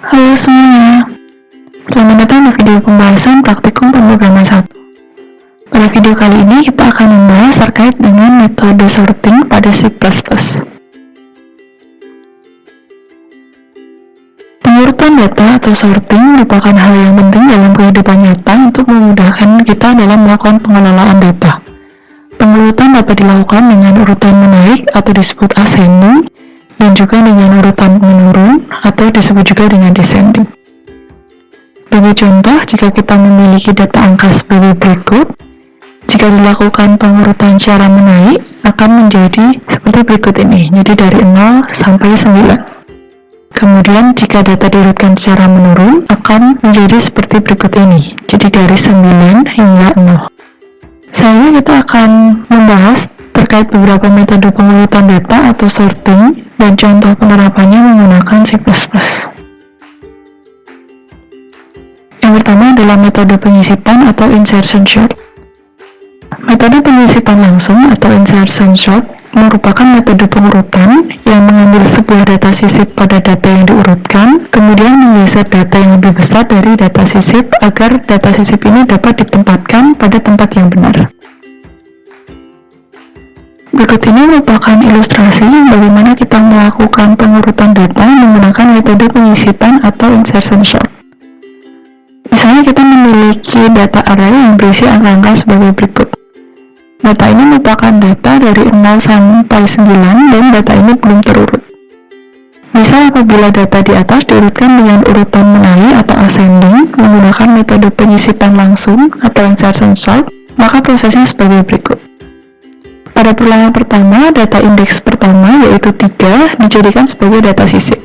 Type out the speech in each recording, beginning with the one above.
Halo semuanya, selamat datang di video pembahasan praktikum pemrograman 1. Pada video kali ini kita akan membahas terkait dengan metode sorting pada C++. Pengurutan data atau sorting merupakan hal yang penting dalam kehidupan nyata untuk memudahkan kita dalam melakukan pengelolaan data. Pengurutan dapat dilakukan dengan urutan menaik atau disebut ascending, dan juga dengan urutan menurun atau disebut juga dengan descending. Sebagai contoh, jika kita memiliki data angka sebagai berikut, jika dilakukan pengurutan secara menaik akan menjadi seperti berikut ini, jadi dari 0 sampai 9. Kemudian jika data diurutkan secara menurun akan menjadi seperti berikut ini, jadi dari 9 hingga 0. Selanjutnya kita akan membahas terkait beberapa metode pengurutan data atau sorting dan contoh penerapannya menggunakan C++. Yang pertama adalah metode penyisipan atau insertion sort. Metode penyisipan langsung atau insertion sort merupakan metode pengurutan yang mengambil sebuah data sisip pada data yang diurutkan, kemudian menggeser data yang lebih besar dari data sisip agar data sisip ini dapat ditempatkan pada tempat yang benar. Berikut ini merupakan ilustrasi bagaimana kita melakukan pengurutan data menggunakan metode penyisipan atau insertion sort. Misalnya kita memiliki data array yang berisi angka-angka sebagai berikut. Data ini merupakan data dari 0 sampai 9 dan data ini belum terurut. Misal apabila data di atas diurutkan dengan urutan menaik atau ascending menggunakan metode penyisipan langsung atau insertion sort, maka prosesnya sebagai berikut. Pada perulangan pertama, data indeks pertama yaitu 3 dijadikan sebagai data sisip.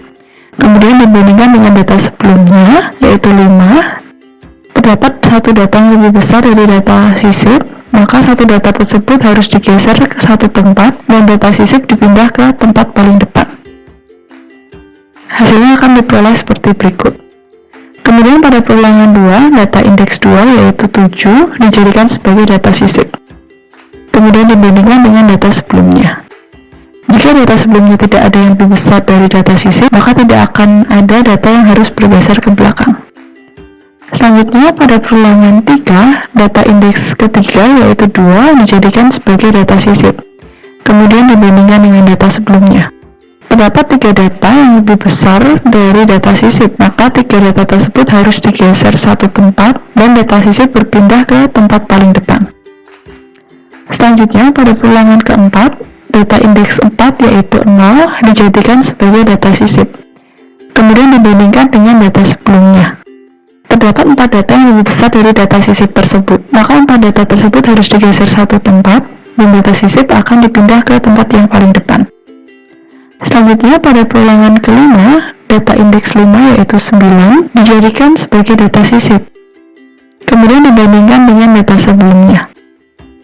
Kemudian dibandingkan dengan data sebelumnya yaitu 5, terdapat satu data yang lebih besar dari data sisip, maka satu data tersebut harus digeser ke satu tempat dan data sisip dipindah ke tempat paling depan. Hasilnya akan diperoleh seperti berikut. Kemudian pada perulangan 2, data indeks 2 yaitu 7 dijadikan sebagai data sisip. Kemudian dibandingkan dengan data sebelumnya. Jika data sebelumnya tidak ada yang lebih besar dari data sisip, maka tidak akan ada data yang harus bergeser ke belakang. Selanjutnya pada perulangan 3, data indeks ketiga yaitu 2 dijadikan sebagai data sisip. Kemudian dibandingkan dengan data sebelumnya. Terdapat 3 data yang lebih besar dari data sisip, maka 3 data tersebut harus digeser satu tempat dan data sisip berpindah ke tempat paling depan. Selanjutnya pada perulangan keempat, data indeks 4 yaitu 0 dijadikan sebagai data sisip. Kemudian dibandingkan dengan data sebelumnya. Terdapat 4 data yang lebih besar dari data sisip tersebut, maka 4 data tersebut harus digeser satu tempat dan data sisip akan dipindah ke tempat yang paling depan. Selanjutnya pada perulangan kelima, data indeks 5 yaitu 9 dijadikan sebagai data sisip. Kemudian dibandingkan dengan data sebelumnya.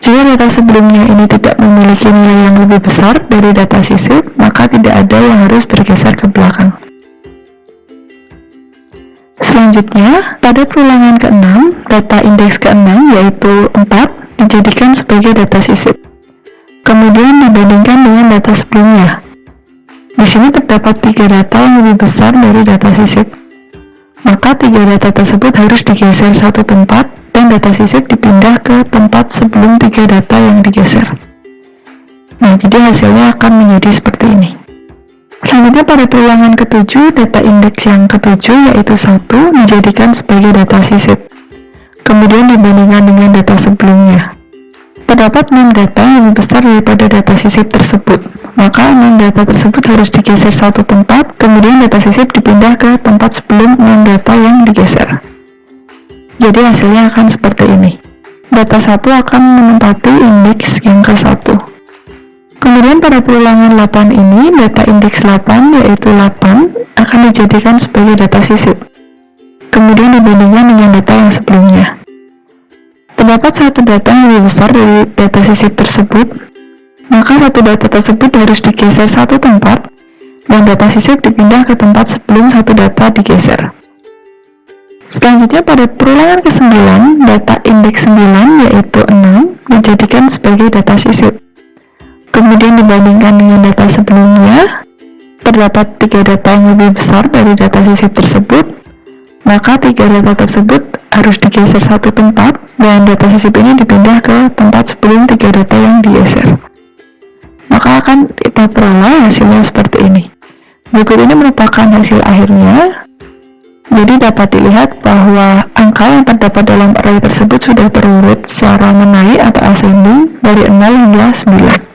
Jika data sebelumnya ini tidak memiliki nilai yang lebih besar dari data sisip, maka tidak ada yang harus bergeser ke belakang. Selanjutnya, pada perulangan ke-6, data indeks ke-6 yaitu 4 dijadikan sebagai data sisip. Kemudian dibandingkan dengan data sebelumnya. Di sini terdapat 3 data yang lebih besar dari data sisip. Maka 3 data tersebut harus digeser satu tempat dan data sisip dipindah ke tempat sebelum 3 data yang digeser. Nah, jadi hasilnya akan menjadi seperti ini. Selanjutnya pada perulangan ke-7, data indeks yang ke-7 yaitu 1 dijadikan sebagai data sisip. Kemudian dibandingkan dengan data sebelumnya. Terdapat 6 data yang lebih besar daripada data sisip tersebut. Maka 6 data tersebut harus digeser satu tempat, kemudian data sisip dipindah ke tempat sebelum 6 data yang digeser. Jadi hasilnya akan seperti ini. Data 1 akan menempati indeks yang ke-1. Kemudian pada perulangan 8 ini, data indeks 8 yaitu 8 akan dijadikan sebagai data sisip. Kemudian dibandingkan dengan data yang sebelumnya. Terdapat satu data yang lebih besar dari data sisip tersebut, maka satu data tersebut harus digeser satu tempat dan data sisip dipindah ke tempat sebelum satu data digeser. Selanjutnya pada perulangan ke-9, data indeks 9 yaitu 6 dijadikan sebagai data sisip. Kemudian dibandingkan dengan data sebelumnya, terdapat 3 data yang lebih besar dari data sisip tersebut, maka 3 data tersebut harus digeser satu tempat dan data sisip ini dipindah ke tempat sebelum 3 data yang digeser. Maka akan kita peroleh hasilnya seperti ini. Berikut ini merupakan hasil akhirnya. Jadi dapat dilihat bahwa angka yang terdapat dalam array tersebut sudah terurut secara menaik atau ascending dari 0 hingga 9.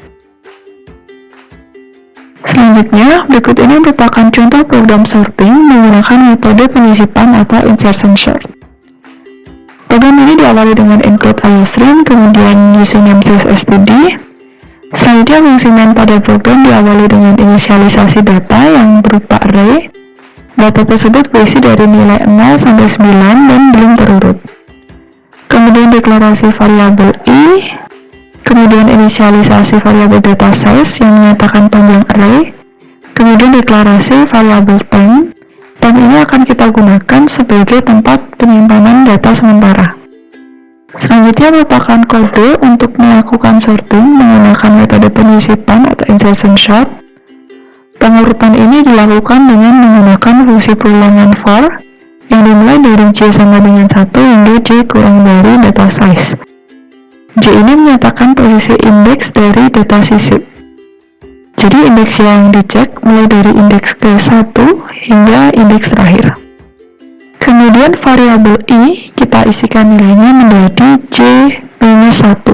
Selanjutnya, berikut ini merupakan contoh program sorting menggunakan metode penyisipan atau insertion sort. Program ini diawali dengan include iostream, kemudian username std. Selanjutnya, fungsi main pada program diawali dengan inisialisasi data yang berupa array. Data tersebut berisi dari nilai 0 sampai 9 dan belum terurut. Kemudian deklarasi variabel i, kemudian inisialisasi variabel data size yang menyatakan panjang array, kemudian deklarasi variabel temp. Temp ini akan kita gunakan sebagai tempat penyimpanan data sementara. Selanjutnya merupakan kode untuk melakukan sorting menggunakan metode penyisipan atau insertion sort. Pengurutan ini dilakukan dengan menggunakan fungsi perulangan for yang dimulai dari J sama dengan 1 hingga J kurang dari data size. J ini menyatakan posisi indeks dari data sisip. Jadi indeks yang dicek mulai dari indeks ke-1 hingga indeks terakhir. Kemudian variabel i kita isikan nilainya menjadi J-1.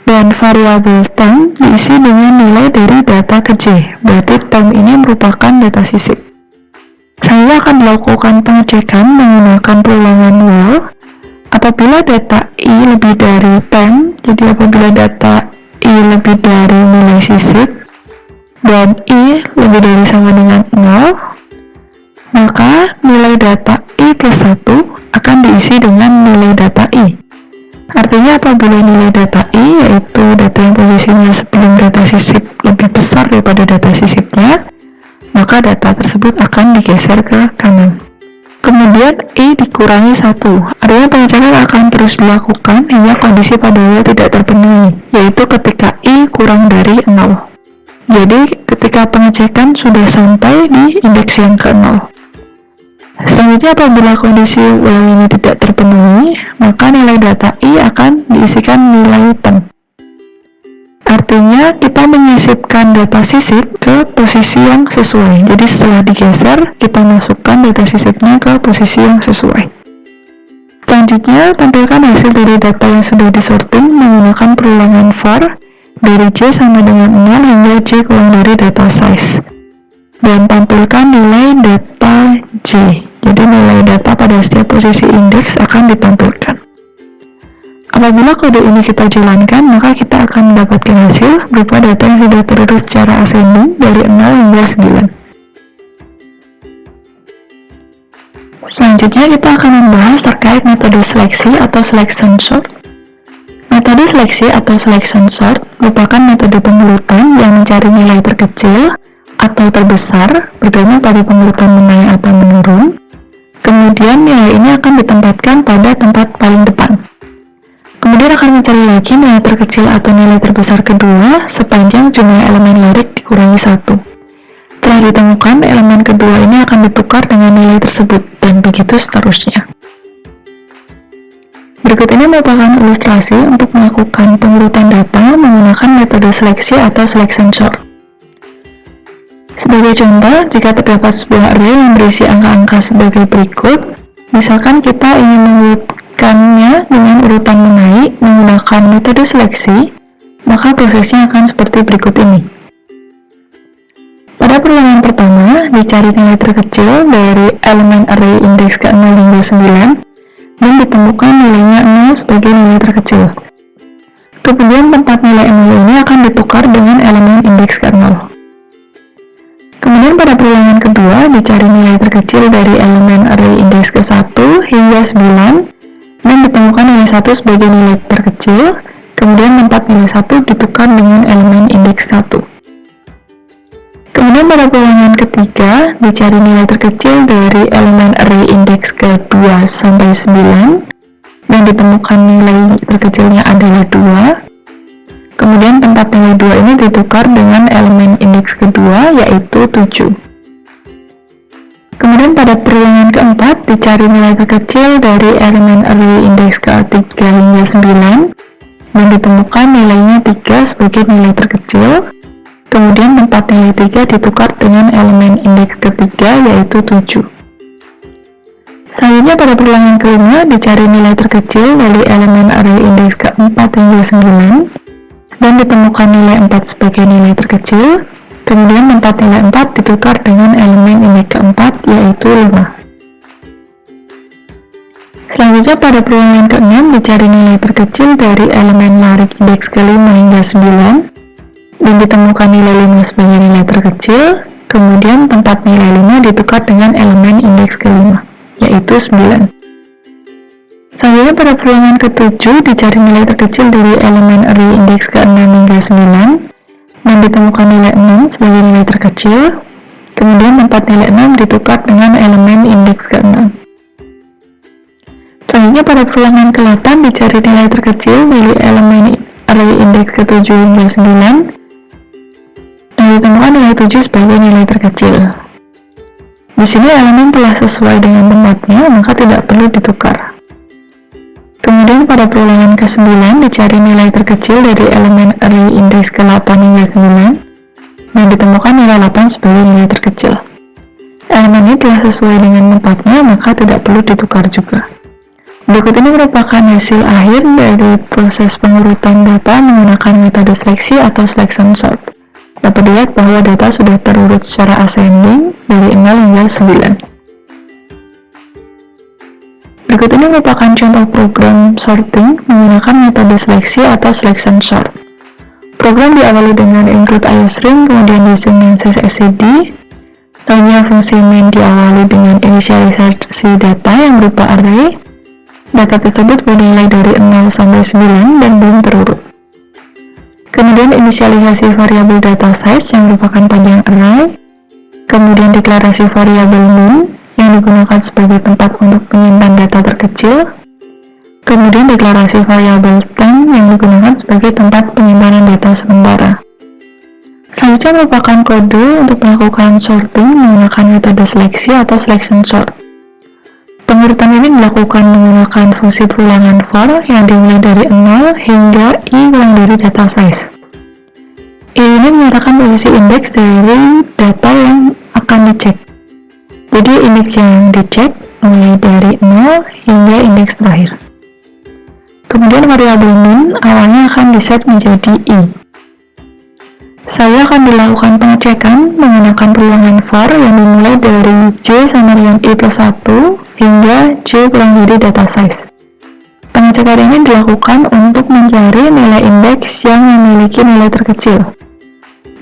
Dan variabel temp diisi dengan nilai dari data ke J, berarti temp ini merupakan data sisip. Saya akan melakukan pengecekan menggunakan perulangan while. Apabila data i lebih dari temp, jadi apabila data i lebih dari nilai sisip, dan i lebih dari sama dengan 0, maka nilai data i plus 1 akan diisi dengan nilai data i. Artinya apabila nilai data i, yaitu data yang posisinya sebelum data sisip lebih besar daripada data sisipnya, maka data tersebut akan digeser ke kanan. Kemudian i dikurangi 1, artinya pengecekan akan terus dilakukan hingga kondisi pada while tidak terpenuhi, yaitu ketika i kurang dari 0. Jadi ketika pengecekan sudah sampai di indeks yang ke-0. Selanjutnya apabila kondisi while ini tidak terpenuhi, maka nilai data i akan diisikan nilai temp. Artinya kita menyisipkan data sisip ke posisi yang sesuai. Jadi setelah digeser, kita masukkan data sisipnya ke posisi yang sesuai. Selanjutnya, tampilkan hasil dari data yang sudah disorting menggunakan perulangan for dari J sama dengan 0 hingga J kurang dari data size. Dan tampilkan nilai data J. Jadi nilai data pada setiap posisi indeks akan ditampilkan. Apabila kode ini kita jalankan, maka kita akan mendapatkan hasil berupa data yang sudah terurut secara ascending dari 0 hingga 9. Selanjutnya kita akan membahas terkait metode seleksi atau selection sort. Metode seleksi atau selection sort merupakan metode pengurutan yang mencari nilai terkecil atau terbesar bergantung pada pengurutan menaik atau menurun. Kemudian nilai ini akan ditempatkan pada tempat paling depan. Kemudian akan mencari lagi nilai terkecil atau nilai terbesar kedua sepanjang jumlah elemen larik dikurangi 1. Setelah ditemukan, elemen kedua ini akan ditukar dengan nilai tersebut, dan begitu seterusnya. Berikut ini merupakan ilustrasi untuk melakukan pengurutan data menggunakan metode seleksi atau selection sort. Sebagai contoh, jika terdapat sebuah array yang berisi angka-angka sebagai berikut, misalkan kita ingin mengurutkannya dengan urutan menaik menggunakan metode seleksi, maka prosesnya akan seperti berikut ini. Pada perulangan pertama, dicari nilai terkecil dari elemen array indeks ke-0 hingga 9, dan ditemukan nilainya 0 sebagai nilai terkecil. Kemudian tempat nilai 0 ini akan ditukar dengan elemen indeks ke-0. Kemudian pada perulangan kedua, dicari nilai terkecil dari elemen array indeks ke-1 hingga 9, dan ditemukan nilai 1 sebagai nilai terkecil, kemudian tempat nilai 1 ditukar dengan elemen indeks 1. Kemudian pada perulangan ketiga, dicari nilai terkecil dari elemen array indeks ke-2 sampai 9, dan ditemukan nilai terkecilnya adalah 2. Kemudian tempat nilai 2 ini ditukar dengan elemen indeks kedua, yaitu 7. Kemudian pada perulangan keempat, dicari nilai terkecil dari elemen early index ke-3 hingga 9, dan ditemukan nilainya 3 sebagai nilai terkecil. Kemudian tempat nilai 3 ditukar dengan elemen indeks ketiga, yaitu 7. Selanjutnya pada perulangan kelima, dicari nilai terkecil dari elemen early index ke-4 hingga 9, dan ditemukan nilai 4 sebagai nilai terkecil. Kemudian tempat nilai 4 ditukar dengan elemen indeks keempat, yaitu 5. Selanjutnya pada perulangan ke-6, dicari nilai terkecil dari elemen larik indeks ke-5 hingga 9, dan ditemukan nilai 5 sebagai nilai terkecil. Kemudian tempat nilai 5 ditukar dengan elemen indeks ke-5, yaitu 9. Selanjutnya pada perulangan ke-7, dicari nilai terkecil dari elemen early indeks ke-6 hingga 9, dan ditemukan nilai 6 sebagai nilai terkecil. Kemudian tempat nilai 6 ditukar dengan elemen indeks ke-6. Selanjutnya pada perulangan ke-8, dicari nilai terkecil dari elemen early indeks ke-7 hingga 9, dan ditemukan nilai 7 sebagai nilai terkecil. Di sini elemen telah sesuai dengan tempatnya, maka tidak perlu ditukar. Kemudian pada perulangan ke-9, dicari nilai terkecil dari elemen early index ke-8 hingga 9, dan ditemukan nilai 8 sebagai nilai terkecil. Elemen ini telah sesuai dengan tempatnya, maka tidak perlu ditukar juga. Berikut ini merupakan hasil akhir dari proses pengurutan data menggunakan metode seleksi atau selection sort. Dapat dilihat bahwa data sudah terurut secara ascending dari 0 hingga 9. Berikut ini merupakan contoh program sorting menggunakan metode seleksi atau selection sort. Program diawali dengan include iostring, kemudian using namespace std. Lainnya fungsi main diawali dengan inisialisasi data yang berupa array. Data tersebut bernilai dari 0 sampai 9 dan belum terurut. Kemudian inisialisasi variabel data size yang merupakan panjang array. Kemudian deklarasi variabel min yang digunakan sebagai tempat untuk menyimpan data terkecil. Kemudian deklarasi variabel temp yang digunakan sebagai tempat penyimpanan data sementara. Selanjutnya merupakan kode untuk melakukan sorting menggunakan metode seleksi atau selection sort. Pengurutan ini dilakukan menggunakan fungsi perulangan for yang dimulai dari 0 hingga i kurang dari data size. I ini menyatakan posisi indeks dari data yang akan dicek. Jadi indeks yang dicek mulai dari 0 hingga indeks terakhir. Kemudian variabel min awalnya akan diset menjadi i. Saya akan dilakukan pengecekan menggunakan perulangan for yang dimulai dari j sama dengan i plus 1 hingga j kurang dari data size. Pengecekan ini dilakukan untuk mencari nilai indeks yang memiliki nilai terkecil.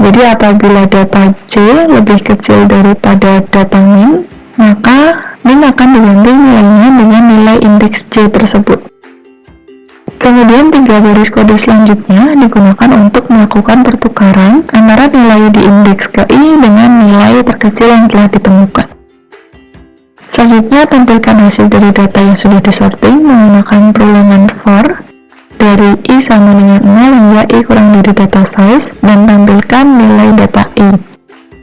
Jadi apabila data j lebih kecil daripada data min, maka min akan diganti nilainya dengan nilai indeks j tersebut. Kemudian 3 baris kode selanjutnya digunakan untuk melakukan pertukaran antara nilai di indeks ke i dengan nilai terkecil yang telah ditemukan. Selanjutnya tampilkan hasil dari data yang sudah disorting menggunakan perulangan for dari i sama dengan 0 hingga i kurang dari data size dan tampilkan nilai data i.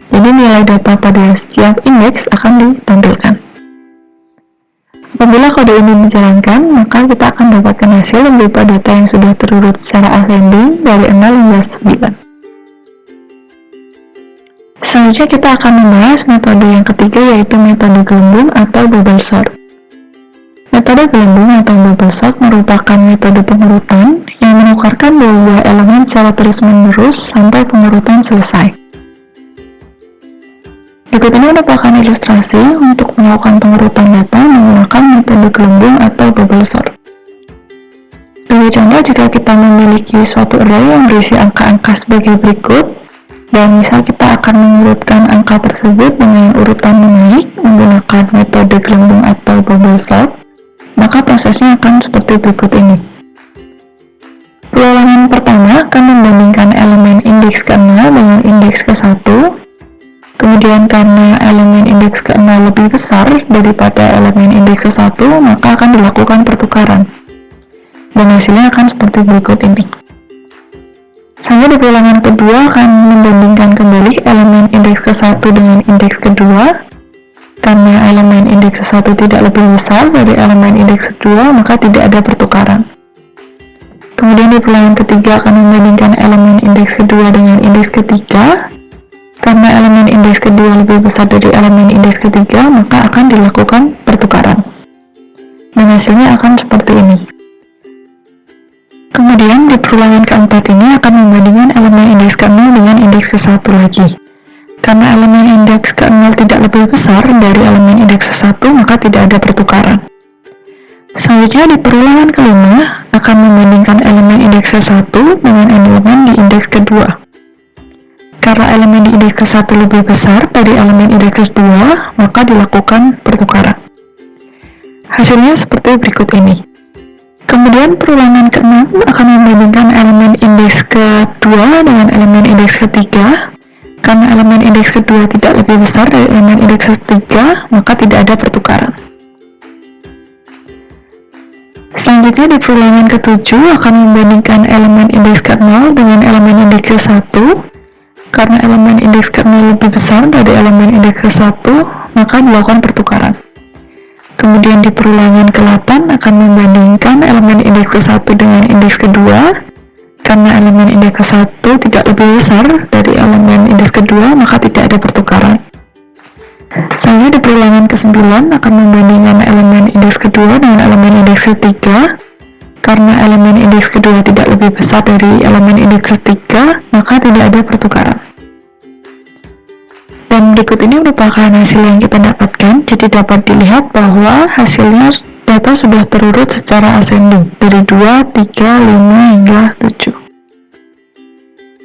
Jadi nilai data pada setiap indeks akan ditampilkan. Apabila kode ini dijalankan, maka kita akan dapatkan hasil yang berupa data yang sudah terurut secara ascending dari 0 hingga 9. Selanjutnya kita akan membahas metode yang ketiga, yaitu metode gelembung atau bubble sort. Metode gelembung atau bubble sort merupakan metode pengurutan yang menukarkan dua buah elemen secara terus-menerus sampai pengurutan selesai. Berikut ini merupakan ilustrasi untuk melakukan pengurutan data menggunakan metode gelembung atau bubble sort. Sebagai contoh, jika kita memiliki suatu array yang berisi angka-angka sebagai berikut, dan misal kita akan mengurutkan angka tersebut dengan urutan menaik menggunakan metode gelembung atau bubble sort, maka prosesnya akan seperti berikut ini. Perulangan pertama akan membandingkan elemen indeks ke-0 dengan indeks ke-1. Kemudian karena elemen indeks ke-0 lebih besar daripada elemen indeks ke-1, maka akan dilakukan pertukaran. Dan hasilnya akan seperti berikut ini. Selanjutnya di perulangan kedua akan membandingkan kembali elemen indeks indeks ke-1 dengan indeks kedua. Karena elemen indeks ke-1 tidak lebih besar dari elemen indeks kedua, maka tidak ada pertukaran. Kemudian di perlulangan ketiga akan membandingkan elemen indeks kedua dengan indeks ketiga. Karena elemen indeks kedua lebih besar dari elemen indeks ketiga, maka akan dilakukan pertukaran. Dan hasilnya akan seperti ini. Kemudian di perlulangan keempat ini akan membandingkan elemen indeks ke-0 dengan indeks ke-1 lagi. Karena elemen indeks ke-0 tidak lebih besar dari elemen indeks ke-1, maka tidak ada pertukaran. Selanjutnya di perlulangan kelima akan membandingkan elemen indeks ke-1 dengan elemen di indeks kedua. Karena elemen di indeks ke-1 lebih besar dari elemen indeks ke-2, maka dilakukan pertukaran. Hasilnya seperti berikut ini. Kemudian perlulangan ke-6 akan membandingkan elemen indeks ke-2 dengan elemen indeks ke-3. Karena elemen indeks kedua tidak lebih besar dari elemen indeks ketiga, maka tidak ada pertukaran. Selanjutnya di perlulangan ke-7 akan membandingkan elemen indeks ke-0 dengan elemen indeks ke-1. Karena elemen indeks ke-0 lebih besar dari elemen indeks ke-1, maka dilakukan pertukaran. Kemudian di perlulangan ke-8 akan membandingkan elemen indeks ke-1 dengan indeks kedua. Karena elemen indeks ke-1 tidak lebih besar dari elemen indeks kedua, maka tidak ada pertukaran. Selanjutnya di perlulangan ke-9 akan membandingkan elemen indeks kedua dengan elemen indeks ketiga. Karena elemen indeks kedua tidak lebih besar dari elemen indeks ketiga, maka tidak ada pertukaran. Dan berikut ini merupakan hasil yang kita dapatkan, jadi dapat dilihat bahwa hasilnya data sudah terurut secara ascending dari 2, 3, 5, hingga 7.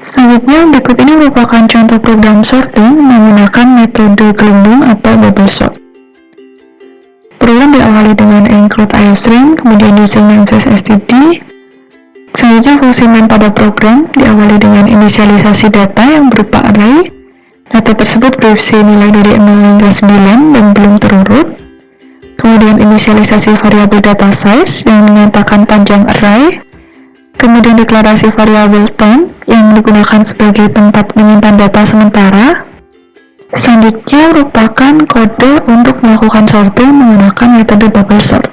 Selanjutnya, berikut ini merupakan contoh program sorting menggunakan metode gelembung atau bubble sort. Program diawali dengan include iostring, kemudian using namespace std. Selanjutnya, fungsi main pada program diawali dengan inisialisasi data yang berupa array. Data tersebut berisi nilai dari 0 hingga 9 dan belum terurut. Kemudian inisialisasi variabel data size yang menyatakan panjang array. Kemudian deklarasi variabel temp yang digunakan sebagai tempat menyimpan data sementara. Selanjutnya merupakan kode untuk melakukan sorting menggunakan metode bubble sort.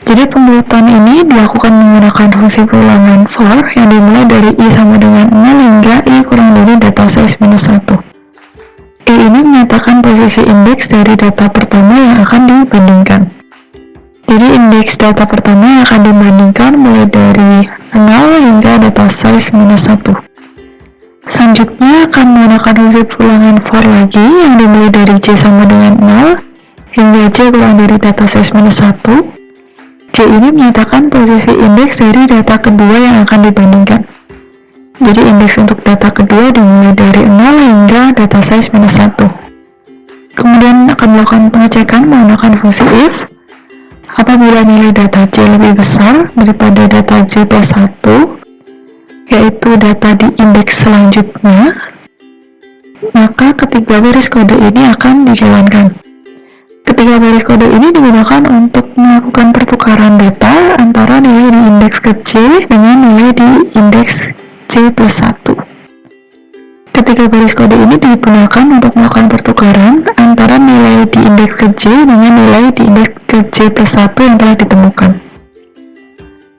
Jadi pengurutan ini dilakukan menggunakan fungsi perulangan for yang dimulai dari i sama dengan 0 hingga i kurang dari data size minus 1. I ini menyatakan posisi indeks dari data pertama yang akan dibandingkan. Jadi indeks data pertama yang akan dibandingkan mulai dari 0 hingga data size minus 1. Selanjutnya akan menggunakan fungsi perulangan for lagi yang dimulai dari j sama dengan 0 hingga j kurang dari data size minus 1. J ini menyatakan posisi indeks dari data kedua yang akan dibandingkan. Jadi indeks untuk data kedua dimulai dari 0 hingga data size minus 1. Kemudian akan melakukan pengecekan menggunakan fungsi if. Apabila nilai data J lebih besar daripada data J plus 1, yaitu data di indeks selanjutnya, maka ketiga baris kode ini akan dijalankan. Ketiga baris kode ini digunakan untuk melakukan pertukaran data antara nilai di indeks ke J dengan nilai di indeks J plus 1. Ketiga baris kode ini digunakan untuk melakukan pertukaran antara nilai di indeks ke J dengan nilai di indeks ke J plus 1 yang telah ditemukan.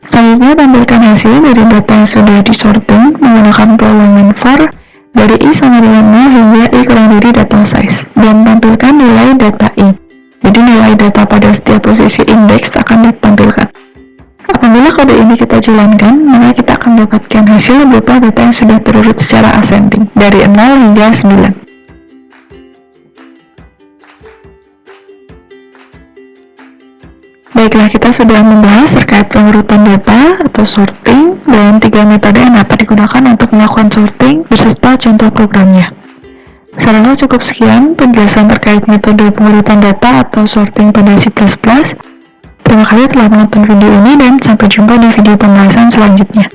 Selanjutnya tampilkan hasil dari data yang sudah disorting menggunakan perulangan for dari i sama dengan 0 hingga i kurang dari data size, dan tampilkan nilai data i. Jadi nilai data pada setiap posisi indeks akan ditampilkan. Apabila kode ini kita jalankan, maka kita akan mendapatkan hasil berupa data yang sudah terurut secara ascending dari 0 hingga 9. Baiklah, kita sudah membahas terkait pengurutan data atau sorting dan 3 metode yang dapat digunakan untuk melakukan sorting beserta contoh programnya. Saya rasa cukup sekian penjelasan terkait metode pengurutan data atau sorting pada C++. Terima kasih telah menonton video ini dan sampai jumpa di video pembahasan selanjutnya.